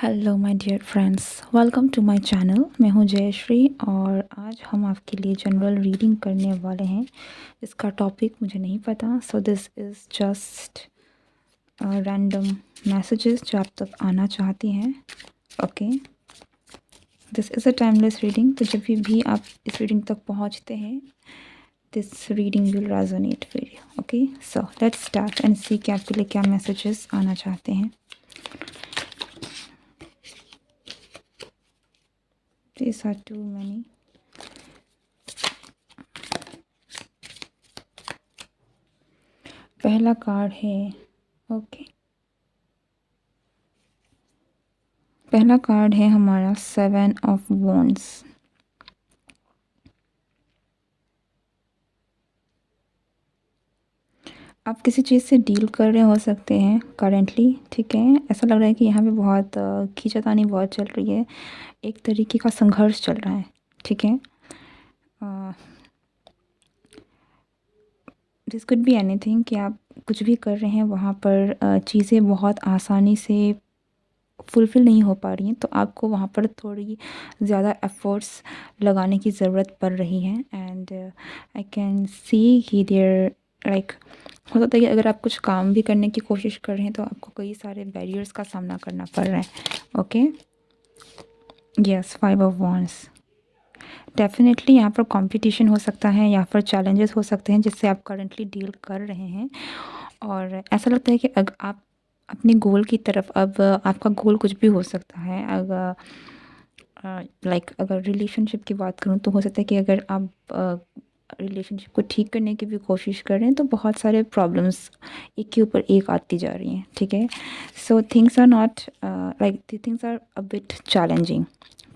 Hello my dear friends, welcome to my channel. मैं हूं जयश्री और आज हम आपके लिए जनरल रीडिंग करने वाले हैं। इसका टॉपिक मुझे नहीं पता, so this is just random messages जो आप तक आना चाहती हैं। Okay, this is a timeless reading. तो जब भी आप इस रीडिंग तक पहुंचते हैं, this reading will resonate with you. Okay, so let's start and see कि आपके लिए क्या मैसेजेस आना चाहते हैं। These are too many. पहला कार्ड है, ओके, पहला कार्ड है हमारा 7 ऑफ वॉन्ड्स। आप किसी चीज़ से डील कर रहे हो सकते हैं करेंटली, ठीक है। ऐसा लग रहा है कि यहाँ पे बहुत खींचातानी बहुत चल रही है, एक तरीके का संघर्ष चल रहा है, ठीक है। दिस कुड बी एनीथिंग कि आप कुछ भी कर रहे हैं वहाँ पर चीज़ें बहुत आसानी से फुलफ़िल नहीं हो पा रही हैं, तो आपको वहाँ पर थोड़ी ज़्यादा एफ़र्ट्स लगाने की ज़रूरत पड़ रही है। एंड आई कैन सी कि देयर लाइक हो सकता है कि अगर आप कुछ काम भी करने की कोशिश कर रहे हैं तो आपको कई सारे बैरियर्स का सामना करना पड़ रहा है। Okay, yes, 5 of wands. Definitely यहाँ पर कंपटीशन हो सकता है या फिर चैलेंजेस हो सकते हैं जिससे आप करंटली डील कर रहे हैं। और ऐसा लगता है कि अगर आप अपने गोल की तरफ, अब आपका गोल कुछ भी हो सकता है। अगर अगर रिलेशनशिप की बात करूँ तो हो सकता है कि अगर आप रिलेशनशिप को ठीक करने की भी कोशिश कर रहे हैं तो बहुत सारे प्रॉब्लम्स एक के ऊपर एक आती जा रही हैं, ठीक है। So things are not things are a bit challenging,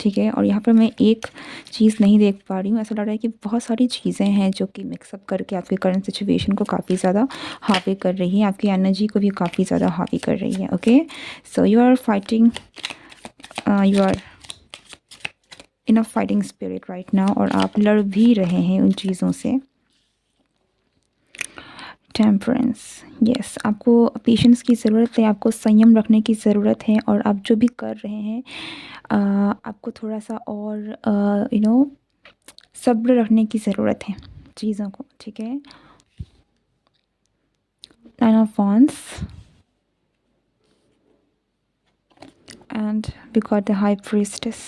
ठीक है। और यहाँ पर मैं एक चीज़ नहीं देख पा रही हूँ, ऐसा लग रहा है कि बहुत सारी चीज़ें हैं जो कि मिक्सअप करके आपके करंट सिचुएशन को काफ़ी ज़्यादा हावी कर रही है, आपकी एनर्जी को भी काफ़ी ज़्यादा हावी कर रही है। Okay, so you are fighting, you are in a fighting spirit right now, और आप लड़ भी रहे हैं उन चीज़ों से। टेम्परेंस, यस, आपको पेशेंस की ज़रूरत है, आपको संयम रखने की ज़रूरत है, और आप जो भी कर रहे हैं आपको थोड़ा सा और सब्र रखने की ज़रूरत है चीज़ों को, ठीक है। 9 of wands and we got the high priestess.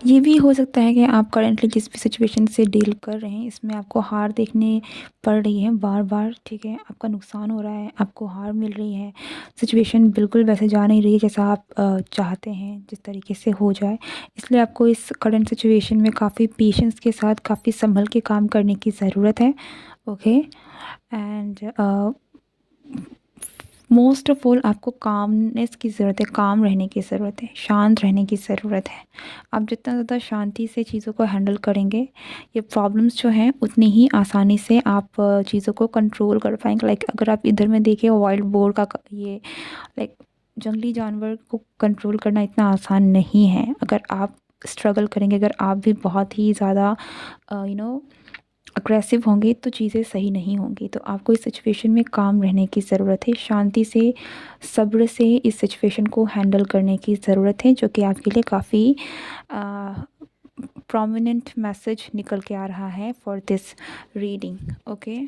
ये भी हो सकता है कि आप करेंटली जिस भी सिचुएशन से डील कर रहे हैं इसमें आपको हार देखने पड़ रही है बार बार, ठीक है। आपका नुकसान हो रहा है, आपको हार मिल रही है, सिचुएशन बिल्कुल वैसे जा नहीं रही है जैसा आप चाहते हैं जिस तरीके से हो जाए। इसलिए आपको इस करंट सिचुएशन में काफ़ी पेशेंस के साथ काफ़ी संभल के काम करने की ज़रूरत है। Okay, and most of all आपको कामनेस की ज़रूरत है, काम रहने की ज़रूरत है, शांत रहने की ज़रूरत है। आप जितना ज़्यादा शांति से चीज़ों को हैंडल करेंगे, ये प्रॉब्लम्स जो हैं उतनी ही आसानी से आप चीज़ों को कंट्रोल कर पाएंगे। लाइक अगर आप इधर में देखें वाइल्ड बोर का ये लाइक जंगली जानवर को कंट्रोल करना इतना आसान नहीं है। अगर आप स्ट्रगल करेंगे, अगर आप भी बहुत ही ज़्यादा अग्रेसिव होंगे तो चीज़ें सही नहीं होंगी। तो आपको इस सिचुएशन में काम रहने की ज़रूरत है, शांति से, सब्र से इस सिचुएशन को हैंडल करने की ज़रूरत है, जो कि आपके लिए काफ़ी प्रोमिनेंट मैसेज निकल के आ रहा है फॉर दिस रीडिंग। ओके,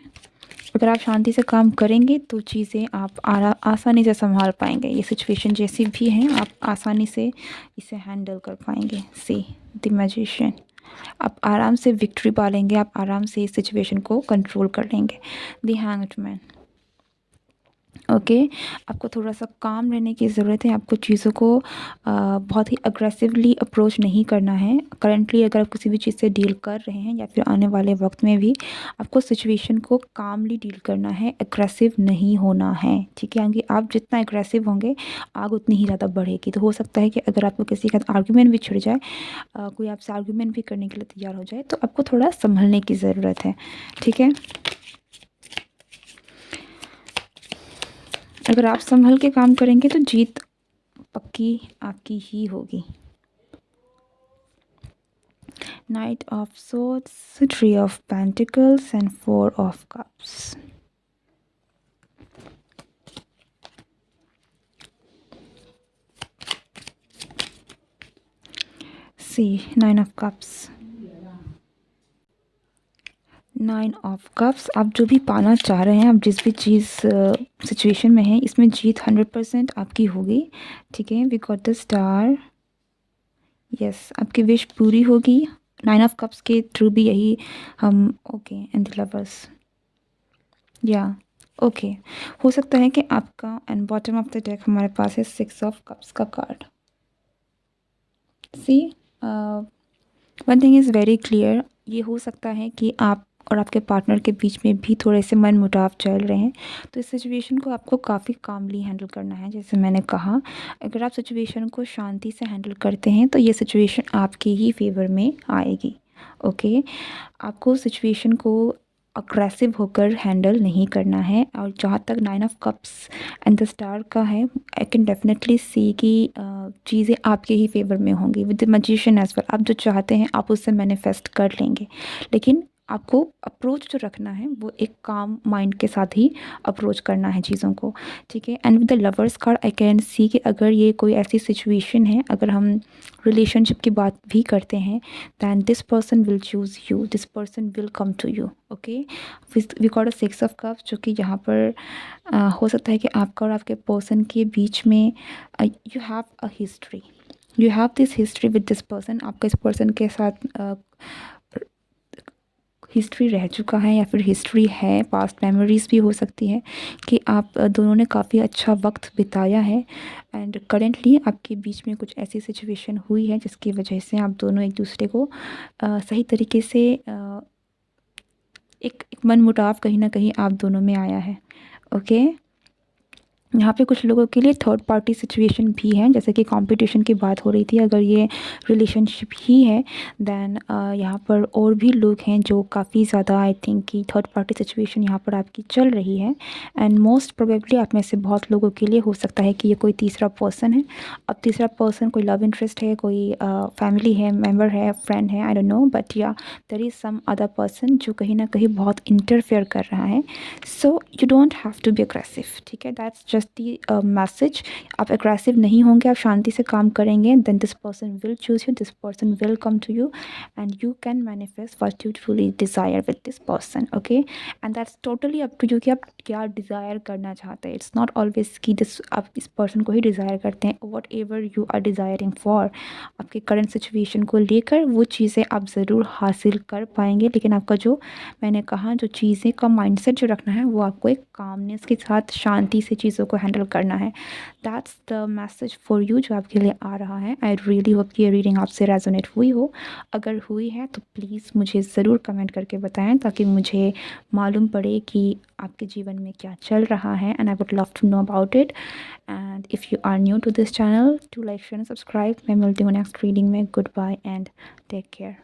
अगर आप शांति से काम करेंगे तो चीज़ें आप आसानी से संभाल पाएंगे। ये सिचुएशन जैसी भी हैं आप आसानी से इसे हैंडल कर पाएंगे। सी द मैजिशियन, आप आराम से विक्ट्री पा लेंगे, आप आराम से इस सिचुएशन को कंट्रोल कर लेंगे। द हैंग्ड मैन, ओके, आपको थोड़ा सा काम रहने की ज़रूरत है, आपको चीज़ों को बहुत ही अग्रेसिवली अप्रोच नहीं करना है। करंटली अगर आप किसी भी चीज़ से डील कर रहे हैं या फिर आने वाले वक्त में भी आपको सिचुएशन को कामली डील करना है, अग्रेसिव नहीं होना है, ठीक है। क्योंकि आप जितना अग्रेसिव होंगे आग उतनी ही ज़्यादा बढ़ेगी। तो हो सकता है कि अगर आपको किसी का आर्ग्यूमेंट भी छिड़ जाए, कोई आपसे आर्ग्यूमेंट भी करने के लिए तैयार हो जाए, तो आपको थोड़ा संभलने की ज़रूरत है, ठीक है। अगर आप संभल के काम करेंगे तो जीत पक्की आपकी ही होगी। Knight of swords, three of pentacles and four of cups. See 9 of cups. 9 of cups, आप जो भी पाना चाह रहे हैं, आप जिस भी चीज़ सिचुएशन में हैं, इसमें जीत 100% आपकी होगी। ठीक है, we got the star. Yes, आपकी विश पूरी होगी। 9 ऑफ कप्स के थ्रू भी यही हम ओके एंड द लवर्स या ओके हो सकता है कि आपका and bottom of the deck हमारे पास है 6 ऑफ कप्स का card. See one thing is very clear, ये हो सकता है कि आप और आपके पार्टनर के बीच में भी थोड़े से मनमुटाव चल रहे हैं, तो इस सिचुएशन को आपको काफ़ी कामली हैंडल करना है। जैसे मैंने कहा, अगर आप सिचुएशन को शांति से हैंडल करते हैं तो ये सिचुएशन आपके ही फेवर में आएगी। ओके, आपको सिचुएशन को अग्रेसिव होकर हैंडल नहीं करना है। और जहाँ तक 9 of cups and the star का है, आई कैन डेफिनेटली सी कि चीज़ें आपके ही फेवर में होंगी with the magician as well. आप जो चाहते हैं आप उससे मैनिफेस्ट कर लेंगे, लेकिन आपको अप्रोच जो रखना है वो एक काम माइंड के साथ ही अप्रोच करना है चीज़ों को। ठीक है, and with the lovers card I can see कि अगर ये कोई ऐसी सिचुएशन है, अगर हम रिलेशनशिप की बात भी करते हैं, then this person will choose you, this person will come to you. Okay, we got a 6 of cups, जो कि यहाँ पर हो सकता है कि आपका और आपके पर्सन के बीच में you have a history, you have this history with this person. आपका इस पर्सन के साथ हिस्ट्री रह चुका है या फिर हिस्ट्री है, पास्ट मेमोरीज़ भी हो सकती है कि आप दोनों ने काफ़ी अच्छा वक्त बिताया है। एंड करेंटली आपके बीच में कुछ ऐसी सिचुएशन हुई है जिसकी वजह से आप दोनों एक दूसरे को सही तरीके से एक मनमुटाव कहीं ना कहीं आप दोनों में आया है। ओके, यहाँ पे कुछ लोगों के लिए थर्ड पार्टी सिचुएशन भी है, जैसे कि कंपटीशन की बात हो रही थी। अगर ये रिलेशनशिप ही है, दैन यहाँ पर और भी लोग हैं जो काफ़ी ज़्यादा, आई थिंक कि थर्ड पार्टी सिचुएशन यहाँ पर आपकी चल रही है। एंड मोस्ट प्रोबेबली आप में से बहुत लोगों के लिए हो सकता है कि ये कोई तीसरा पर्सन है। अब तीसरा पर्सन कोई लव इंटरेस्ट है, कोई फैमिली है, मेम्बर है, फ्रेंड है, आई डोंट नो, बट या there is some other person जो कहीं ना कहीं बहुत इंटरफेयर कर रहा है। So you don't have to be aggressive. ठीक है, दैट्स जस्ट दी मैसेज। आप एग्रेसिव नहीं होंगे, आप शांति से काम करेंगे, then this person will choose you, this person will come to you, and you can manifest what you truly desire with this person. Okay, and that's totally up to you कि आप क्या डिज़ायर करना चाहते हैं। It's not always कि this आप इस पर्सन को ही डिज़ायर करते हैं। Whatever you are desiring for, आपके करंट सिचुएशन को लेकर वो चीज़ें आप ज़रूर हासिल कर पाएंगे, लेकिन आपका जो मैंने कहा जो चीज़ें का माइंडसेट जो रखना है वो आपको एक कामनेस के साथ शांति से चीज़ों को हैंडल करना है। That's the message for you जो आपके लिए आ रहा है। आई रियली होप कि ये रीडिंग आपसे रेजोनेट हुई हो। अगर हुई है तो प्लीज़ मुझे ज़रूर कमेंट करके बताएं, ताकि मुझे मालूम पड़े कि आपके जीवन में क्या चल रहा है, and I would love to know about it. And if you are new to this channel, to like share and subscribe. मैं मिलती हूँ नेक्स्ट रीडिंग में। Goodbye and take care.